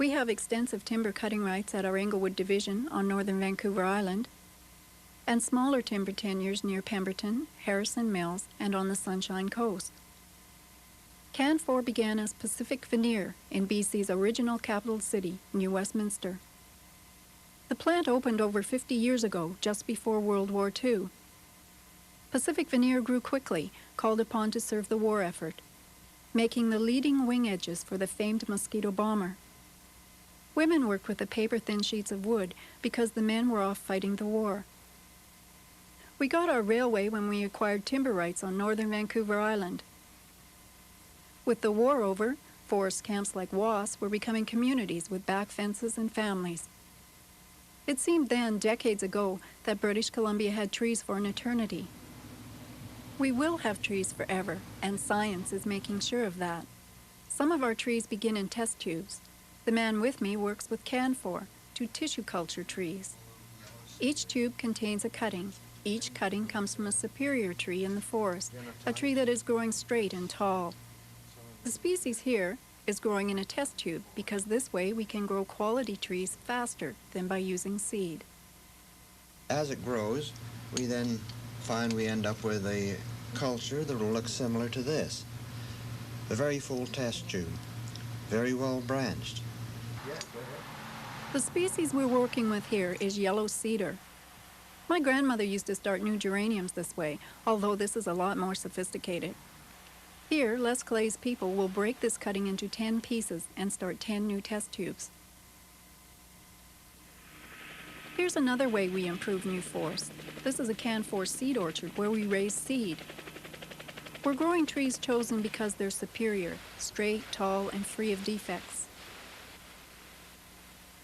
We have extensive timber cutting rights at our Englewood division on northern Vancouver Island, and smaller timber tenures near Pemberton, Harrison Mills, and on the Sunshine Coast. Canfor began as Pacific Veneer in BC's original capital city, New Westminster. The plant opened over 50 years ago, just before World War II. Pacific Veneer grew quickly, called upon to serve the war effort, making the leading wing edges for the famed mosquito bomber. Women worked with the paper-thin sheets of wood because the men were off fighting the war. We got our railway when we acquired timber rights on northern Vancouver Island. With the war over, forest camps like Was were becoming communities with back fences and families. It seemed then, decades ago, that British Columbia had trees for an eternity. We will have trees forever, and science is making sure of that. Some of our trees begin in test tubes. The man with me works with Canfor to tissue culture trees. Each tube contains a cutting. Each cutting comes from a superior tree in the forest, a tree that is growing straight and tall. The species here is growing in a test tube because this way we can grow quality trees faster than by using seed. As it grows, we then find we end up with a culture that will look similar to this. A very full test tube, very well branched. The species we're working with here is yellow cedar. My grandmother used to start new geraniums this way, although this is a lot more sophisticated. Here, Les Clay's people will break this cutting into 10 pieces and start 10 new test tubes. Here's another way we improve new forests. This is a Canfor seed orchard where we raise seed. We're growing trees chosen because they're superior, straight, tall, and free of defects.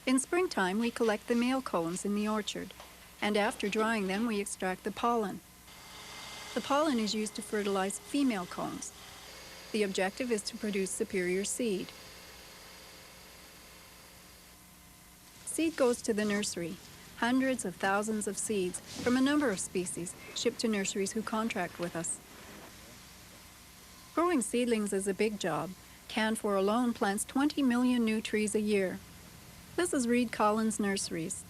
In springtime, we collect the male cones in the orchard, and after drying them, we extract the pollen. The pollen is used to fertilize female cones. The objective is to produce superior seed. Seed goes to the nursery. Hundreds of thousands of seeds from a number of species shipped to nurseries who contract with us. Growing seedlings is a big job. Canfor alone plants 20 million new trees a year. This is Reed Collins Nurseries.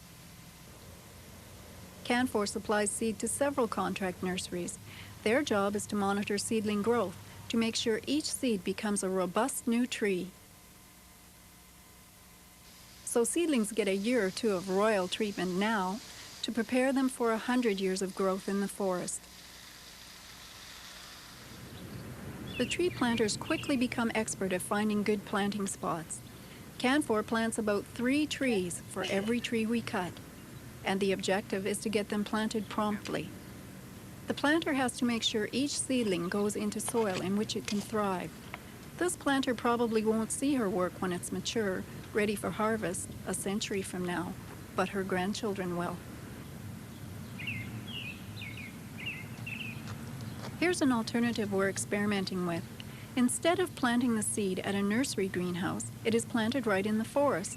Canfor supplies seed to several contract nurseries. Their job is to monitor seedling growth, to make sure each seed becomes a robust new tree. So seedlings get a year or two of royal treatment now to prepare them for 100 years of growth in the forest. The tree planters quickly become expert at finding good planting spots. Canfor plants about 3 trees for every tree we cut, and the objective is to get them planted promptly. The planter has to make sure each seedling goes into soil in which it can thrive. This planter probably won't see her work when it's mature, ready for harvest, a century from now, but her grandchildren will. Here's an alternative we're experimenting with. Instead of planting the seed at a nursery greenhouse, it is planted right in the forest.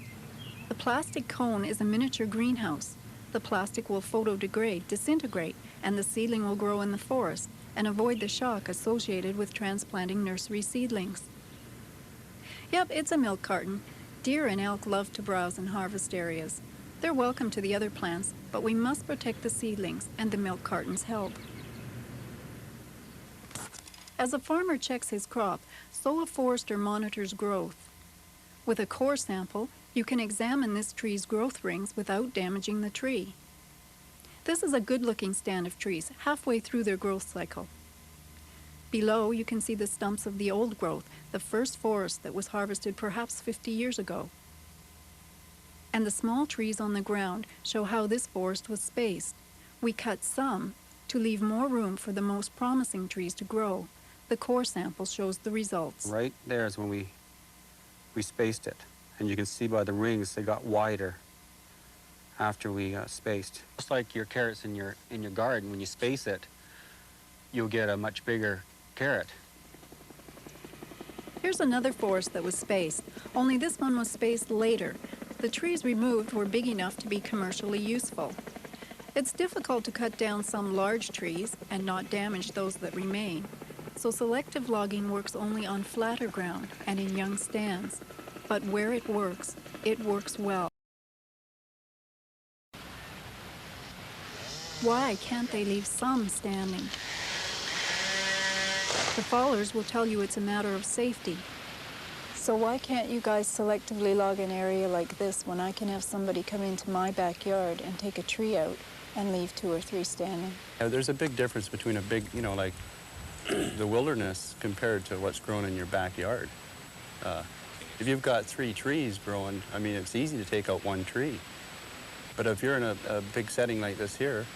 The plastic cone is a miniature greenhouse. The plastic will photodegrade, disintegrate, and the seedling will grow in the forest and avoid the shock associated with transplanting nursery seedlings. Yep, it's a milk carton. Deer and elk love to browse in harvest areas. They're welcome to the other plants, but we must protect the seedlings, and the milk cartons help. As a farmer checks his crop, so a forester monitors growth. With a core sample, you can examine this tree's growth rings without damaging the tree. This is a good-looking stand of trees, halfway through their growth cycle. Below, you can see the stumps of the old growth, the first forest that was harvested perhaps 50 years ago. And the small trees on the ground show how this forest was spaced. We cut some to leave more room for the most promising trees to grow. The core sample shows the results. Right there is when we spaced it. And you can see by the rings they got wider after we spaced. Just like your carrots in your garden, when you space it, you'll get a much bigger carrot. Here's another forest that was spaced, only this one was spaced later. The trees removed were big enough to be commercially useful. It's difficult to cut down some large trees and not damage those that remain, so selective logging works only on flatter ground and in young stands. But where it works well. Why can't they leave some standing? The fallers will tell you it's a matter of safety. So why can't you guys selectively log an area like this when I can have somebody come into my backyard and take a tree out and leave 2 or 3 standing? There's a big difference between a big, like the wilderness compared to what's grown in your backyard. If you've got 3 trees growing, I mean, it's easy to take out 1 tree. But if you're in a big setting like this here,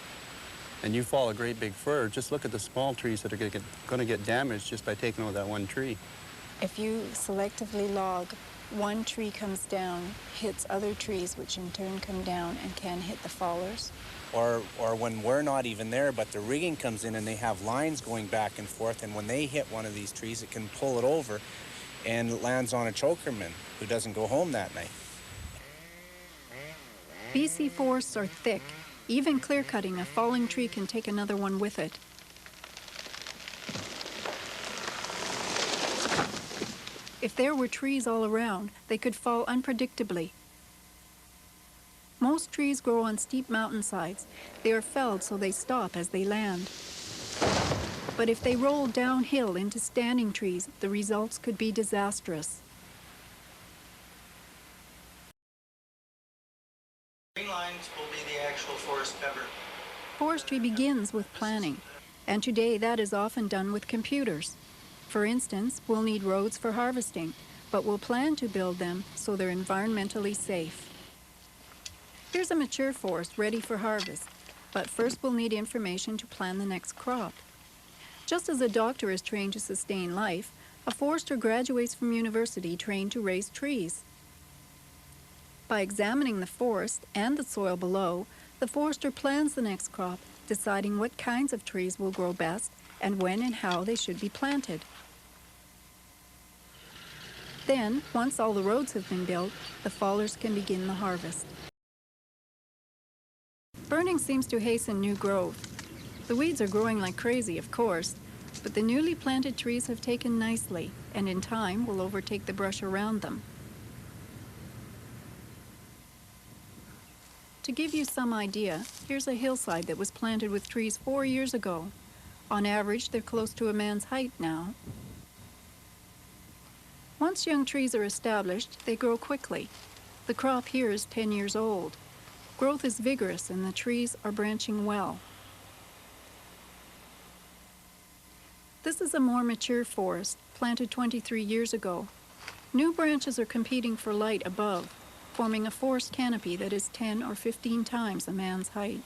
and you fall a great big fir, just look at the small trees that are going to get damaged just by taking out that 1 tree. If you selectively log, 1 tree comes down, hits other trees, which in turn come down and can hit the fallers. Or when we're not even there, but the rigging comes in and they have lines going back and forth, and when they hit one of these trees, it can pull it over and it lands on a chokerman who doesn't go home that night. BC forests are thick. Even clear-cutting a falling tree can take another one with it. If there were trees all around, they could fall unpredictably. Most trees grow on steep mountainsides. They are felled so they stop as they land. But if they roll downhill into standing trees, the results could be disastrous. Green lines will be the actual forest cover. Forestry begins with planning, and today that is often done with computers. For instance, we'll need roads for harvesting, but we'll plan to build them so they're environmentally safe. Here's a mature forest ready for harvest, but first we'll need information to plan the next crop. Just as a doctor is trained to sustain life, a forester graduates from university trained to raise trees. By examining the forest and the soil below, the forester plans the next crop, deciding what kinds of trees will grow best and when and how they should be planted. Then, once all the roads have been built, the fallers can begin the harvest. Burning seems to hasten new growth. The weeds are growing like crazy, of course, but the newly planted trees have taken nicely and in time will overtake the brush around them. To give you some idea, here's a hillside that was planted with trees 4 years ago. On average, they're close to a man's height now. Once young trees are established, they grow quickly. The crop here is 10 years old. Growth is vigorous and the trees are branching well. This is a more mature forest, planted 23 years ago. New branches are competing for light above, forming a forest canopy that is 10 or 15 times a man's height.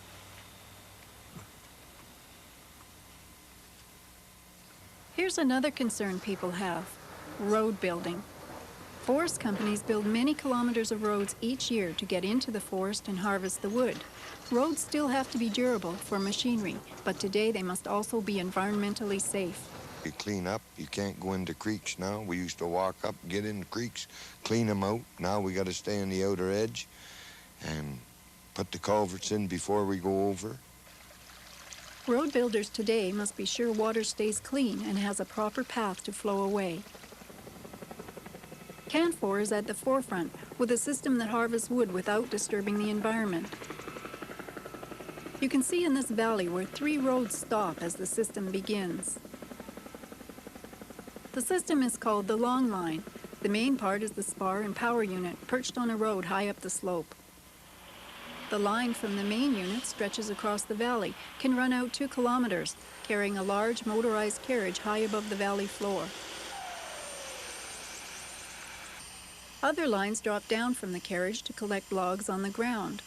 Here's another concern people have: road building. Forest companies build many kilometers of roads each year to get into the forest and harvest the wood. Roads still have to be durable for machinery, but today they must also be environmentally safe. You clean up, you can't go into creeks now. We used to walk up, get in the creeks, clean them out. Now we got to stay on the outer edge and put the culverts in before we go over. Road builders today must be sure water stays clean and has a proper path to flow away. Canfor is at the forefront with a system that harvests wood without disturbing the environment. You can see in this valley where 3 roads stop as the system begins. The system is called the long line. The main part is the spar and power unit perched on a road high up the slope. The line from the main unit stretches across the valley, can run out 2 kilometers, carrying a large motorized carriage high above the valley floor. Other lines drop down from the carriage to collect logs on the ground.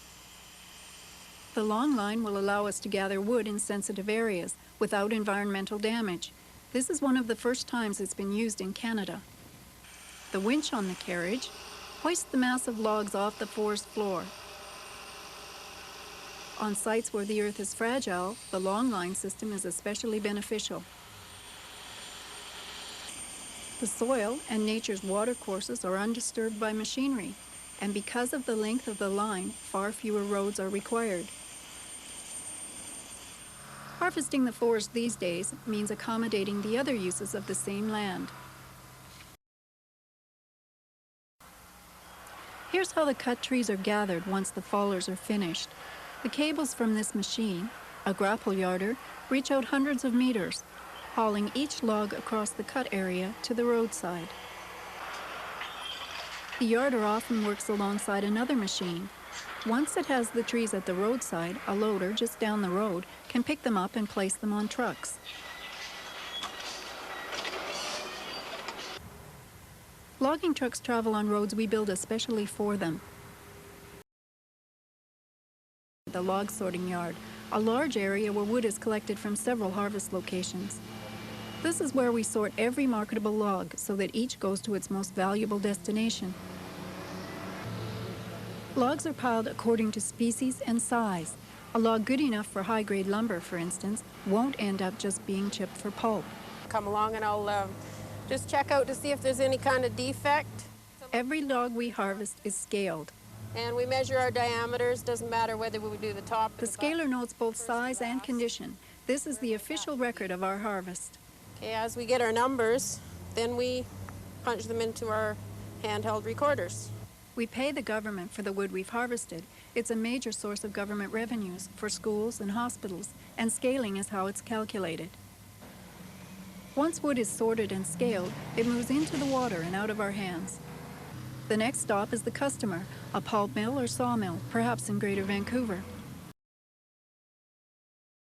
The long line will allow us to gather wood in sensitive areas without environmental damage. This is one of the first times it's been used in Canada. The winch on the carriage hoists the massive logs off the forest floor. On sites where the earth is fragile, the long line system is especially beneficial. The soil and nature's water courses are undisturbed by machinery, and because of the length of the line, far fewer roads are required. Harvesting the forest these days means accommodating the other uses of the same land. Here's how the cut trees are gathered once the fallers are finished. The cables from this machine, a grapple yarder, reach out hundreds of meters, hauling each log across the cut area to the roadside. The yarder often works alongside another machine. Once it has the trees at the roadside, a loader just down the road can pick them up and place them on trucks. Logging trucks travel on roads we build especially for them. The log sorting yard, a large area where wood is collected from several harvest locations. This is where we sort every marketable log so that each goes to its most valuable destination. Logs are piled according to species and size. A log good enough for high-grade lumber, for instance, won't end up just being chipped for pulp. Come along and I'll just check out to see if there's any kind of defect. Every log we harvest is scaled. And we measure our diameters, doesn't matter whether we do the top or The scaler notes both size and condition. This is the official record of our harvest. Okay, as we get our numbers, then we punch them into our handheld recorders. We pay the government for the wood we've harvested. It's a major source of government revenues for schools and hospitals, and scaling is how it's calculated. Once wood is sorted and scaled, it moves into the water and out of our hands. The next stop is the customer, a pulp mill or sawmill, perhaps in Greater Vancouver.